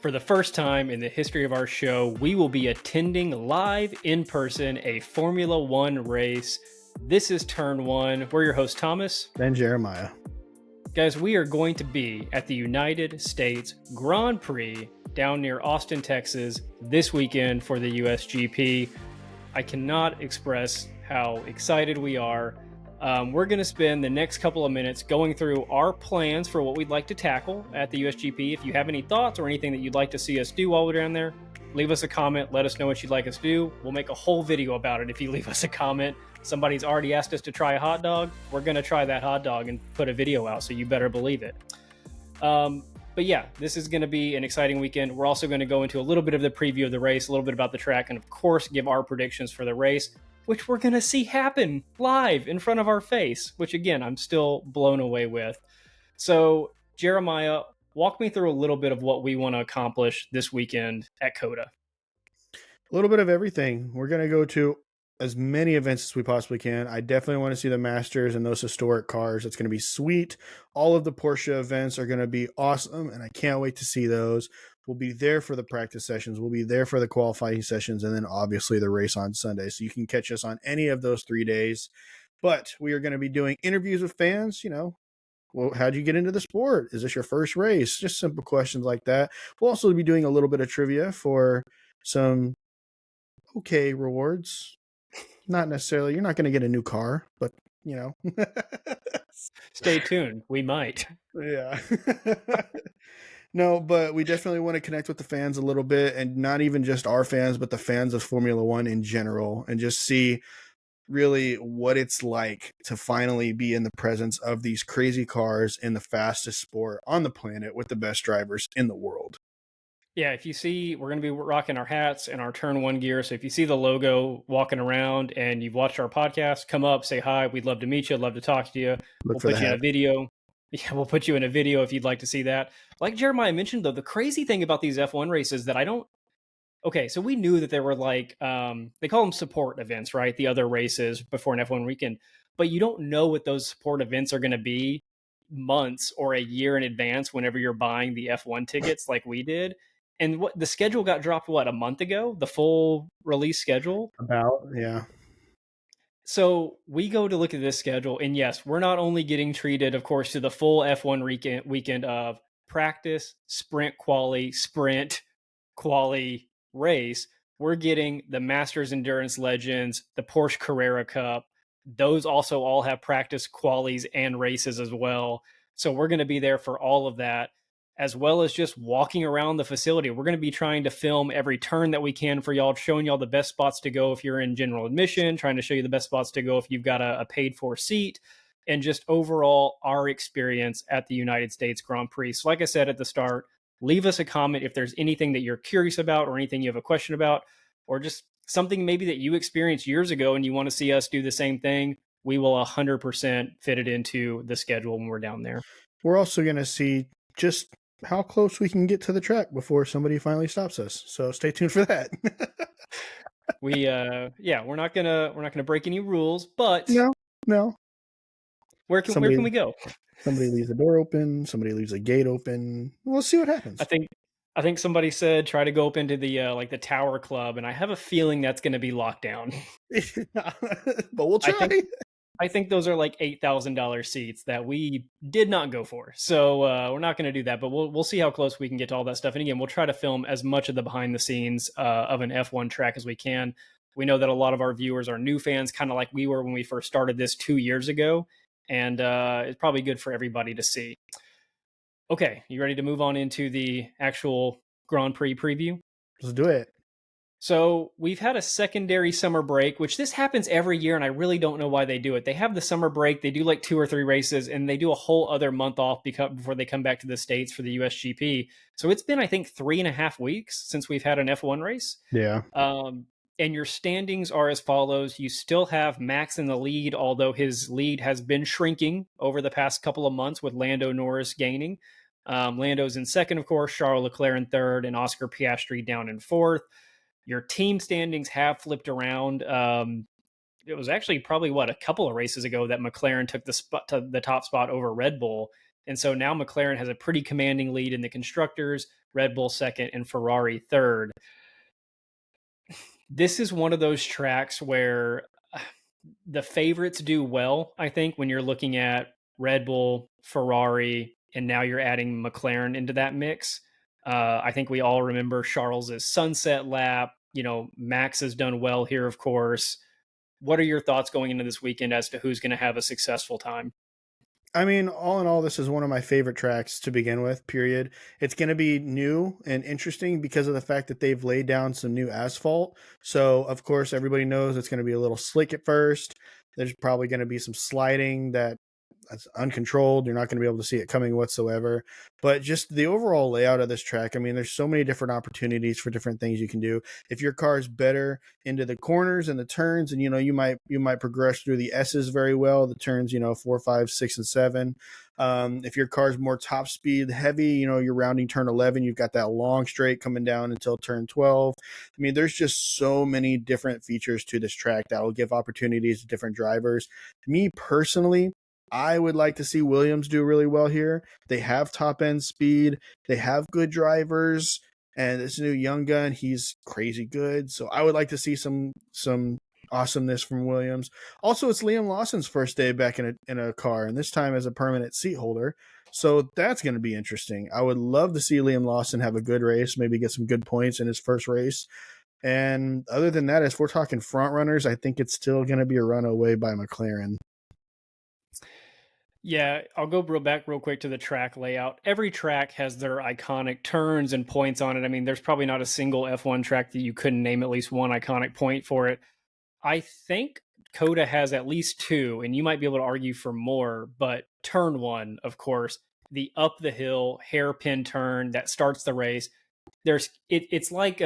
For the first time in the history of our show, we will be attending live in person a Formula One race. This is Turn One. We're your host, Thomas. And Jeremiah. Guys, we are going to be at the United States Grand Prix down near Austin, Texas this weekend for the USGP. I cannot express how excited we are. We're going to spend the next couple of minutes going through our plans for what we'd like to tackle at the USGP. If you have any thoughts or anything that you'd like to see us do while we're down there, leave us a comment. Let us know what you'd like us to do. We'll make a whole video about it if you leave us a comment. Somebody's already asked us to try a hot dog. We're going to try that hot dog and put a video out, so you better believe it. But yeah, this is going to be an exciting weekend. We're also going to go into a little bit of the preview of the race, a little bit about the track, and of course, give our predictions for the race, which we're going to see happen live in front of our face, which again, I'm still blown away with. So Jeremiah, walk me through a little bit of what we want to accomplish this weekend at COTA. A little bit of everything. We're going to go to as many events as we possibly can. I definitely want to see the Masters and those historic cars. It's going to be sweet. All of the Porsche events are going to be awesome, and I can't wait to see those. We'll be there for the practice sessions. We'll be there for the qualifying sessions, and then obviously the race on Sunday. So you can catch us on any of those 3 days. But we are going to be doing interviews with fans. Well, how'd you get into the sport? Is this your first race? Just simple questions like that. We'll also be doing a little bit of trivia for some okay rewards. Not necessarily, you're not going to get a new car, but Stay tuned. We might. Yeah. No, but we definitely want to connect with the fans a little bit, and not even just our fans, but the fans of Formula One in general, and just see really what it's like to finally be in the presence of these crazy cars in the fastest sport on the planet with the best drivers in the world. Yeah, if you see, we're going to be rocking our hats and our Turn One gear. So if you see the logo walking around and you've watched our podcast, come up, say hi. We'd love to meet you. Love to talk to you. We'll put you in a video. Yeah, we'll put you in a video if you'd like to see that. Like Jeremiah mentioned, though, the crazy thing about these F1 races that okay, so we knew that there were they call them support events, right? The other races before an F1 weekend. But you don't know what those support events are going to be months or a year in advance whenever you're buying the F1 tickets like we did. And what the schedule got dropped, a month ago? The full release schedule? Yeah. So we go to look at this schedule, and yes, we're not only getting treated, of course, to the full F1 weekend of practice, sprint, quali, race. We're getting the Masters Endurance Legends, the Porsche Carrera Cup. Those also all have practice, qualies, and races as well. So we're going to be there for all of that, as well as just walking around the facility. We're going to be trying to film every turn that we can for y'all, showing y'all the best spots to go if you're in general admission, trying to show you the best spots to go if you've got a paid-for seat, and just overall our experience at the United States Grand Prix. So like I said at the start, leave us a comment if there's anything that you're curious about or anything you have a question about, or just something maybe that you experienced years ago and you want to see us do the same thing. We will 100% fit it into the schedule when we're down there. We're also going to see just how close we can get to the track before somebody finally stops us. So stay tuned for that. We're not gonna break any rules, but no. Where can we go? Somebody leaves the door open. Somebody leaves a gate open. We'll see what happens. I think somebody said try to go up into the the Tower Club, and I have a feeling that's going to be locked down. But we'll try. I think those are like $8,000 seats that we did not go for. So we're not going to do that, but we'll see how close we can get to all that stuff. And again, we'll try to film as much of the behind the scenes of an F1 track as we can. We know that a lot of our viewers are new fans, kind of like we were when we first started this 2 years ago. And it's probably good for everybody to see. Okay, you ready to move on into the actual Grand Prix preview? Let's do it. So we've had a secondary summer break, which this happens every year, and I really don't know why they do it. They have the summer break, they do like 2 or 3 races, and they do a whole other month off before they come back to the States for the USGP. So it's been, I think, 3.5 weeks since we've had an F1 race. Yeah. And your standings are as follows. You still have Max in the lead, although his lead has been shrinking over the past couple of months with Lando Norris gaining. Lando's in second, of course, Charles Leclerc in third, and Oscar Piastri down in fourth. Your team standings have flipped around. It was actually probably a couple of races ago that McLaren took the top spot over Red Bull. And so now McLaren has a pretty commanding lead in the constructors. Red Bull second, and Ferrari third. This is one of those tracks where the favorites do well, I think, when you're looking at Red Bull, Ferrari, and now you're adding McLaren into that mix. I think we all remember Charles's sunset lap. Max has done well here, of course. What are your thoughts going into this weekend as to who's going to have a successful time? I mean, all in all, this is one of my favorite tracks to begin with, period. It's going to be new and interesting because of the fact that they've laid down some new asphalt. So, of course, everybody knows it's going to be a little slick at first. There's probably going to be some sliding that's uncontrolled. You're not going to be able to see it coming whatsoever. But just the overall layout of this track, I mean, there's so many different opportunities for different things you can do. If your car's better into the corners and the turns, and you might progress through the S's very well, the turns 4, 5, 6, and 7. If your car's more top speed heavy, you're rounding turn 11, you've got that long straight coming down until turn 12. I mean, there's just so many different features to this track that will give opportunities to different drivers. Me personally, I would like to see Williams do really well here. They have top end speed. They have good drivers, and this new young gun, he's crazy good. So I would like to see some awesomeness from Williams. Also, it's Liam Lawson's first day back in a car, and this time as a permanent seat holder. So that's going to be interesting. I would love to see Liam Lawson have a good race, maybe get some good points in his first race. And other than that, as we're talking front runners, I think it's still going to be a runaway by McLaren. Yeah, I'll go back real quick to the track layout. Every track has their iconic turns and points on it. I mean, there's probably not a single F1 track that you couldn't name at least one iconic point for it. I think COTA has at least two, and you might be able to argue for more, but turn one, of course, the up the hill hairpin turn that starts the race. It's like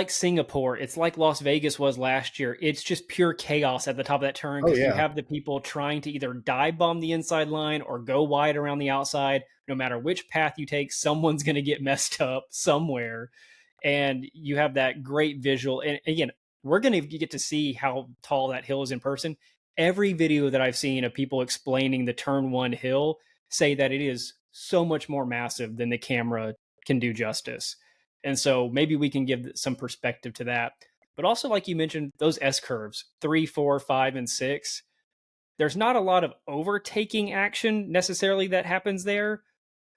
Singapore. It's like Las Vegas was last year. It's just pure chaos at the top of that turn because you have the people trying to either dive bomb the inside line or go wide around the outside. No matter which path you take, someone's going to get messed up somewhere. And you have that great visual. And again, we're going to get to see how tall that hill is in person. Every video that I've seen of people explaining the turn one hill say that it is so much more massive than the camera can do justice. And so maybe we can give some perspective to that. But also, like you mentioned, those S curves, 3, 4, 5, and 6, there's not a lot of overtaking action necessarily that happens there.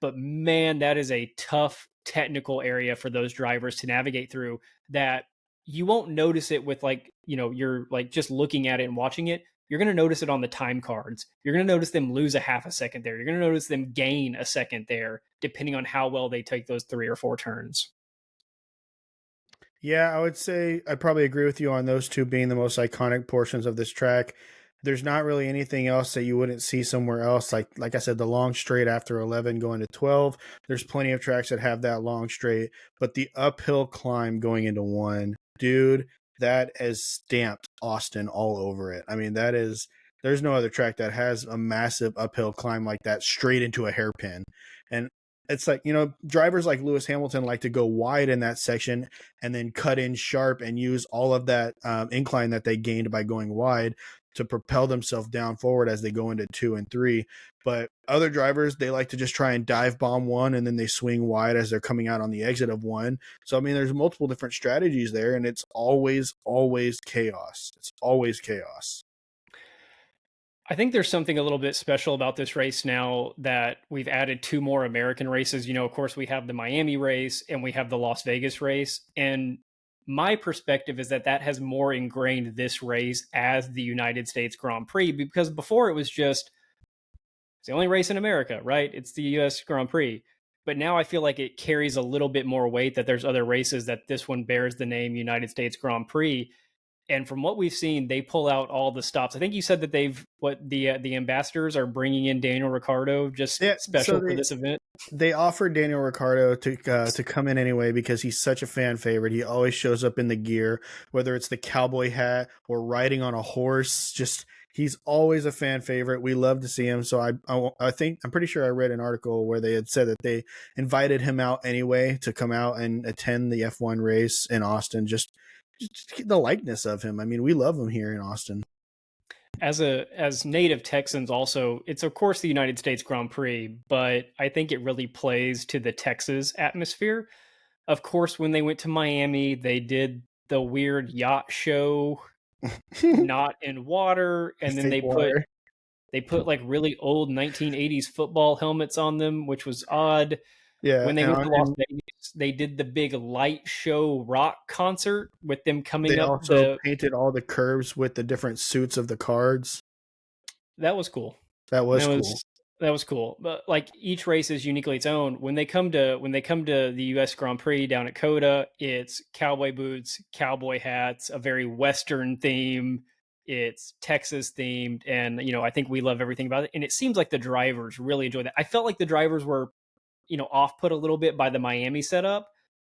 But man, that is a tough technical area for those drivers to navigate through that you won't notice it with you're like just looking at it and watching it. You're going to notice it on the time cards. You're going to notice them lose a half a second there. You're going to notice them gain a second there, depending on how well they take those 3 or 4 turns. Yeah, I would say I probably agree with you on those two being the most iconic portions of this track. There's not really anything else that you wouldn't see somewhere else. Like I said, the long straight after 11 going to 12. There's plenty of tracks that have that long straight, but the uphill climb going into 1, dude, that is stamped Austin all over it. I mean, there's no other track that has a massive uphill climb like that straight into a hairpin. And it's like, drivers like Lewis Hamilton like to go wide in that section and then cut in sharp and use all of that incline that they gained by going wide to propel themselves down forward as they go into 2 and 3. But other drivers, they like to just try and dive bomb 1 and then they swing wide as they're coming out on the exit of 1. So, I mean, there's multiple different strategies there, and it's always chaos. It's always chaos. I think there's something a little bit special about this race now that we've added 2 more American races. Of course, we have the Miami race and we have the Las Vegas race. And my perspective is that has more ingrained this race as the United States Grand Prix, because before it was just, it's the only race in America, right? It's the US Grand Prix. But now I feel like it carries a little bit more weight that there's other races, that this one bears the name United States Grand Prix. And from what we've seen, they pull out all the stops. I think you said that the ambassadors are bringing in Daniel Ricciardo special for this event. They offered Daniel Ricciardo to come in anyway because he's such a fan favorite. He always shows up in the gear, whether it's the cowboy hat or riding on a horse. Just he's always a fan favorite. We love to see him. So I think I'm pretty sure I read an article where they had said that they invited him out anyway to come out and attend the F1 race in Austin. Just the likeness of him. I mean, we love him here in Austin. As native Texans also, it's of course the United States Grand Prix, but I think it really plays to the Texas atmosphere. Of course, when they went to Miami, they did the weird yacht show, not in water, and then Fake water. they put like really old 1980s football helmets on them, which was odd. Yeah, When they went to Las and Vegas, they did the big light show rock concert with them coming they up also painted all the curves with the different suits of the cards. that was cool. That was That cool. was that was cool. But like each race is uniquely its own. When they come to the US Grand Prix down at COTA, it's cowboy boots, cowboy hats, a very Western theme. It's Texas themed, and I think we love everything about it. And it seems like the drivers really enjoy that. I felt like the drivers were off put a little bit by the Miami setup,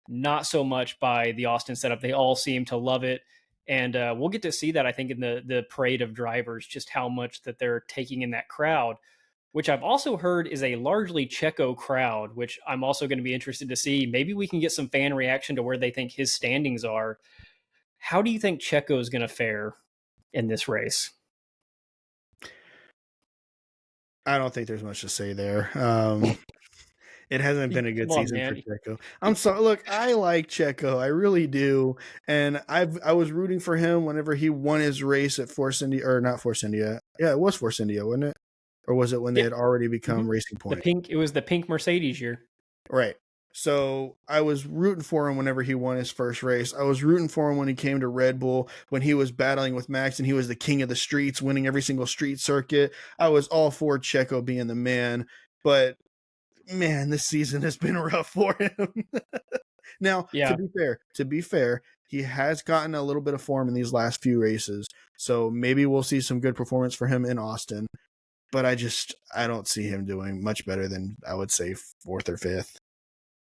not so much by the Austin setup. They all seem to love it. And we'll get to see that, I think, in the parade of drivers, just how much that they're taking in that crowd, which I've also heard is a largely Checo crowd, which I'm also going to be interested to see. Maybe we can get some fan reaction to where they think his standings are. How do you think Checo is going to fare in this race? I don't think there's much to say there. It hasn't been a good Come on, season for man. Checo. I'm sorry. Look, I like Checo. I really do. And I was rooting for him whenever he won his race at Force India, or not Force India. Yeah, it was Force India, wasn't it? Or was it when they Yeah. had already become Mhm. Racing Point? It was the pink Mercedes year. Right. So I was rooting for him whenever he won his first race. I was rooting for him when he came to Red Bull, when he was battling with Max and he was the king of the streets, winning every single street circuit. I was all for Checo being the man. But man, this season has been rough for him. Now, Yeah. to be fair, he has gotten a little bit of form in these last few races. So maybe we'll see some good performance for him in Austin. But I don't see him doing much better than, I would say, fourth or fifth.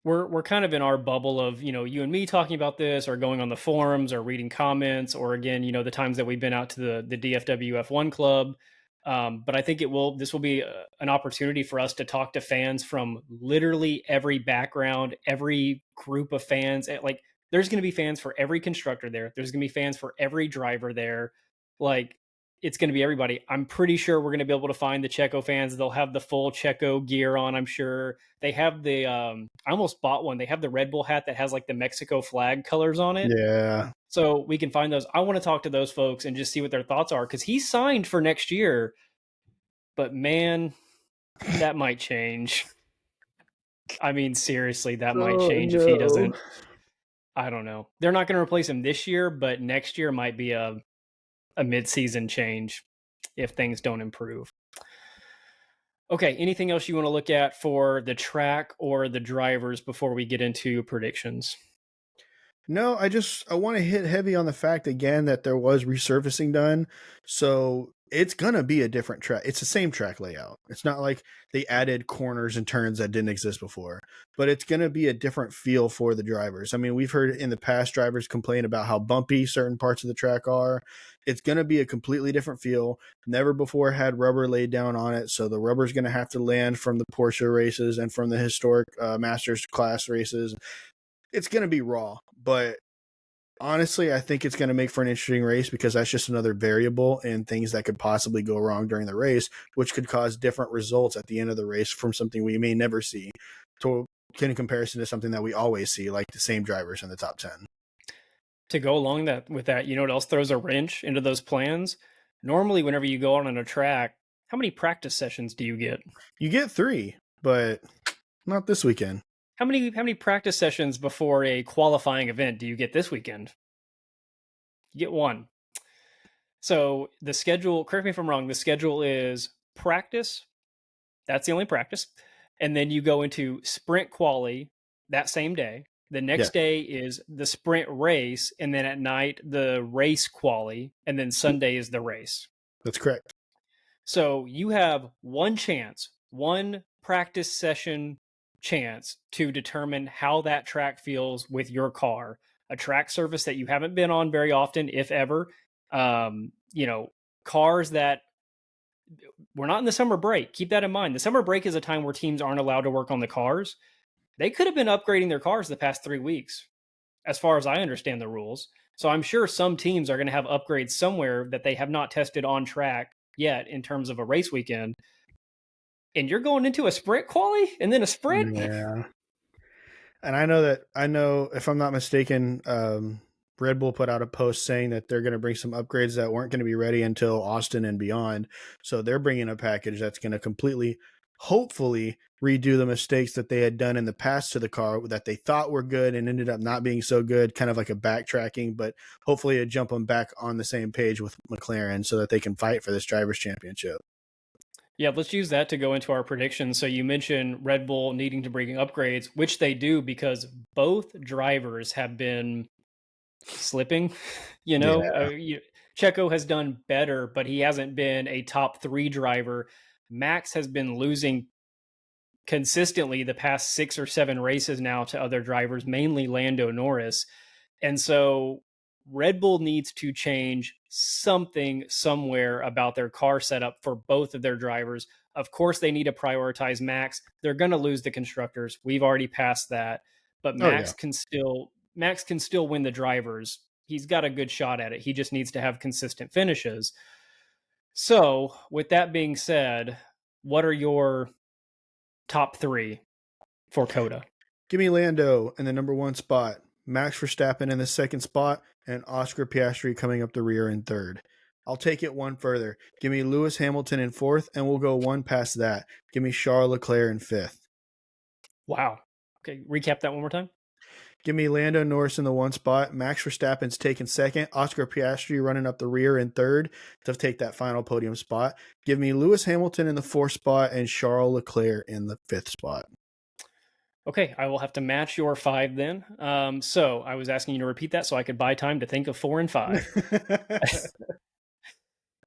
We're kind of in our bubble of, you and me talking about this or going on the forums or reading comments, or again, the times that we've been out to the DFW F1 club. But I think this will be an opportunity for us to talk to fans from literally every background, every group of fans. Like, there's going to be fans for every constructor there. There's going to be fans for every driver there. Like, it's going to be everybody. I'm pretty sure we're going to be able to find the Checo fans. They'll have the full Checo gear on, I'm sure. They have I almost bought one. They have the Red Bull hat that has like the Mexico flag colors on it. Yeah. So we can find those. I want to talk to those folks and just see what their thoughts are, because he's signed for next year. But man, that might change. I mean, seriously, that might Oh, change if he no. doesn't. I don't know. They're not going to replace him this year, but next year might be a mid-season change if things don't improve. Okay, anything else you want to look at for the track or the drivers before we get into predictions? No, I want to hit heavy on the fact again that there was resurfacing done. So it's going to be a different track. It's the same track layout. It's not like they added corners and turns that didn't exist before, but it's going to be a different feel for the drivers. I mean, we've heard in the past drivers complain about how bumpy certain parts of the track are. It's going to be a completely different feel. Never before had rubber laid down on it. So the rubber is going to have to land from the Porsche races and from the historic Masters class races. It's going to be raw, but honestly, I think it's going to make for an interesting race because that's just another variable in things that could possibly go wrong during the race, which could cause different results at the end of the race from something we may never see in comparison to something that we always see, like the same drivers in the top 10. To go along with that, you know what else throws a wrench into those plans? Normally, whenever you go on a track, how many practice sessions do you get? You get 3, but not this weekend. How many practice sessions before a qualifying event do you get this weekend? You get 1. So the schedule, correct me if I'm wrong, the schedule is practice. That's the only practice. And then you go into sprint quali that same day. The next day is the sprint race. And then at night, the race quali. And then Sunday is the race. That's correct. So you have one practice session chance to determine how that track feels with your car. A track surface that you haven't been on very often, if ever. Cars that we're not in the summer break. Keep that in mind. The summer break is a time where teams aren't allowed to work on the cars. They could have been upgrading their cars the past 3 weeks, as far as I understand the rules. So I'm sure some teams are going to have upgrades somewhere that they have not tested on track yet in terms of a race weekend. And you're going into a sprint quali and then a sprint? Yeah. And I know if I'm not mistaken, Red Bull put out a post saying that they're going to bring some upgrades that weren't going to be ready until Austin and beyond. So they're bringing a package that's going to completely, hopefully, redo the mistakes that they had done in the past to the car that they thought were good and ended up not being so good, kind of like a backtracking, but hopefully it jump them back on the same page with McLaren so that they can fight for this drivers' championship. Yeah, let's use that to go into our predictions. So you mentioned Red Bull needing to bring upgrades, which they do because both drivers have been slipping. Checo has done better, but he hasn't been a top 3 driver. Max has been losing consistently the past 6 or 7 races now to other drivers, mainly Lando Norris. And so Red Bull needs to change something somewhere about their car setup for both of their drivers. Of course, they need to prioritize Max. They're going to lose the constructors. We've already passed that, but Max can still win the drivers. He's got a good shot at it. He just needs to have consistent finishes. So, with that being said, what are your top 3 for COTA? Give me Lando in the number 1 spot, Max Verstappen in the 2nd spot, and Oscar Piastri coming up the rear in 3rd. I'll take it one further. Give me Lewis Hamilton in 4th, and we'll go one past that. Give me Charles Leclerc in 5th. Wow. Okay, recap that one more time. Give me Lando Norris in the 1 spot, Max Verstappen's taking 2nd, Oscar Piastri running up the rear in 3rd to take that final podium spot. Give me Lewis Hamilton in the 4th spot and Charles Leclerc in the 5th spot. Okay, I will have to match your 5 then. So I was asking you to repeat that so I could buy time to think of 4 and 5.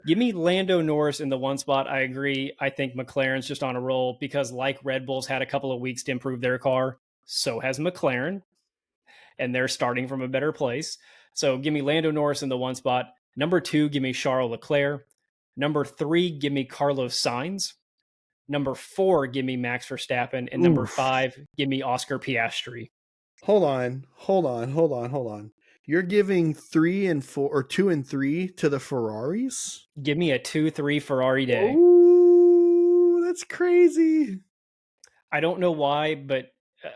Give me Lando Norris in the 1 spot. I agree. I think McLaren's just on a roll because like Red Bull's had a couple of weeks to improve their car, so has McLaren, and they're starting from a better place. So give me Lando Norris in the 1 spot. Number 2, give me Charles Leclerc. Number 3, give me Carlos Sainz. Number 4, give me Max Verstappen. And number 5, give me Oscar Piastri. Hold on. You're giving 3 and 4 or 2 and 3 to the Ferraris? Give me a 2-3 Ferrari day. Ooh, that's crazy. I don't know why, but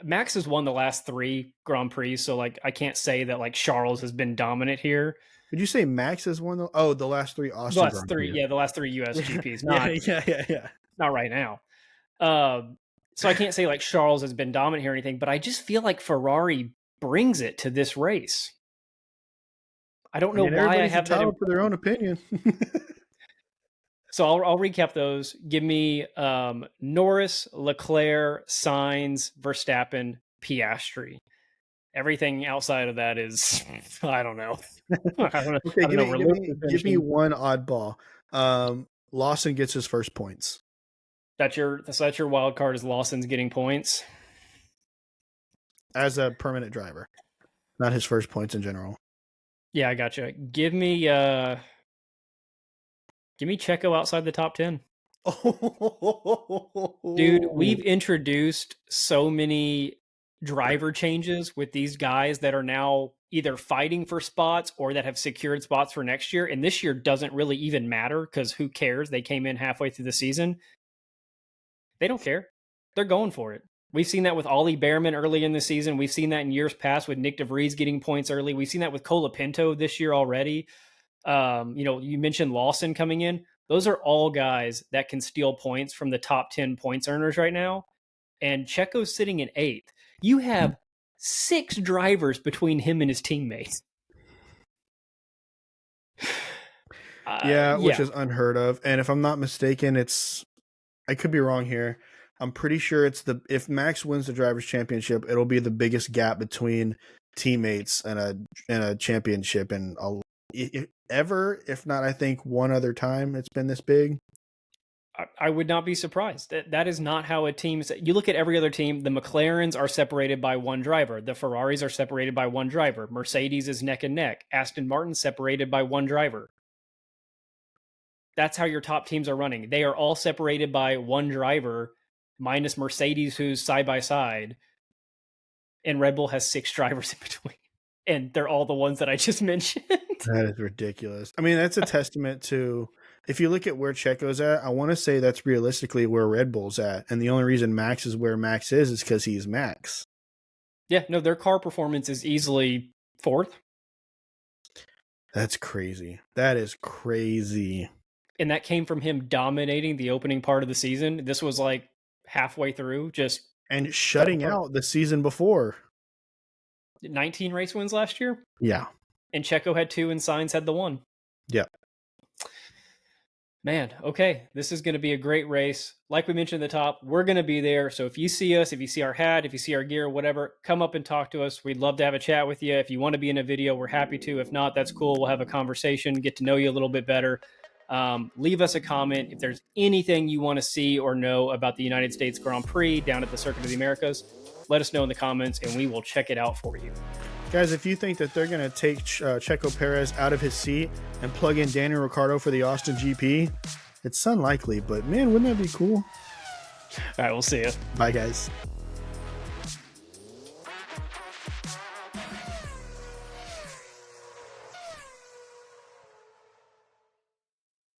Max has won the last 3 Grand Prix, so like I can't say that like Charles has been dominant here. Did you say Max has won? The last 3 Austin Grand Prix. The last 3 USGPs. Yeah. Not right now. So I can't say like Charles has been dominant here or anything, but I just feel like Ferrari brings it to this race. I don't know why I have that for their own opinion. So I'll recap those. Give me Norris, Leclerc, Sainz, Verstappen, Piastri. Everything outside of that is I don't know. Okay, give me one oddball. Lawson gets his first points. That's your wild card is Lawson's getting points as a permanent driver, not his first points in general. Yeah, I gotcha. Give me Checo outside the top 10. Dude, we've introduced so many driver changes with these guys that are now either fighting for spots or that have secured spots for next year. And this year doesn't really even matter because who cares? They came in halfway through the season. They don't care. They're going for it. We've seen that with Ollie Behrman early in the season. We've seen that in years past with Nick DeVries getting points early. We've seen that with Colapinto this year already. You mentioned Lawson coming in. Those are all guys that can steal points from the top 10 points earners right now. And Checo's sitting in 8th. You have 6 drivers between him and his teammates. Which is unheard of. And if I'm not mistaken, I could be wrong here. I'm pretty sure if Max wins the drivers' championship, it'll be the biggest gap between teammates and a championship if not, I think one other time it's been this big. I would not be surprised. That is not how a team. You look at every other team. The McLarens are separated by one driver. The Ferraris are separated by one driver. Mercedes is neck and neck. Aston Martin separated by one driver. That's how your top teams are running. They are all separated by one driver, minus Mercedes, who's side by side. And Red Bull has 6 drivers in between. And they're all the ones that I just mentioned. That is ridiculous. I mean, that's a testament to If you look at where Checo's at, I want to say that's realistically where Red Bull's at. And the only reason Max is where Max is because he's Max. Yeah, no, their car performance is easily 4th. That's crazy. That is crazy. And that came from him dominating the opening part of the season. This was like halfway through, just and shutting out the season before. 19 race wins last year. Yeah. And Checo had 2 and Sainz had the 1. Yeah. Man, okay, this is going to be a great race. Like we mentioned at the top, we're going to be there. So if you see us, if you see our hat, if you see our gear, whatever, come up and talk to us. We'd love to have a chat with you. If you want to be in a video, we're happy to. If not, that's cool. We'll have a conversation, get to know you a little bit better. Leave us a comment if there's anything you want to see or know about the United States Grand Prix down at the Circuit of the Americas. Let us know in the comments, and we will check it out for you. Guys, if you think that they're going to take Checo Perez out of his seat and plug in Daniel Ricciardo for the Austin GP, it's unlikely, but man, wouldn't that be cool? All right, we'll see you. Bye, guys.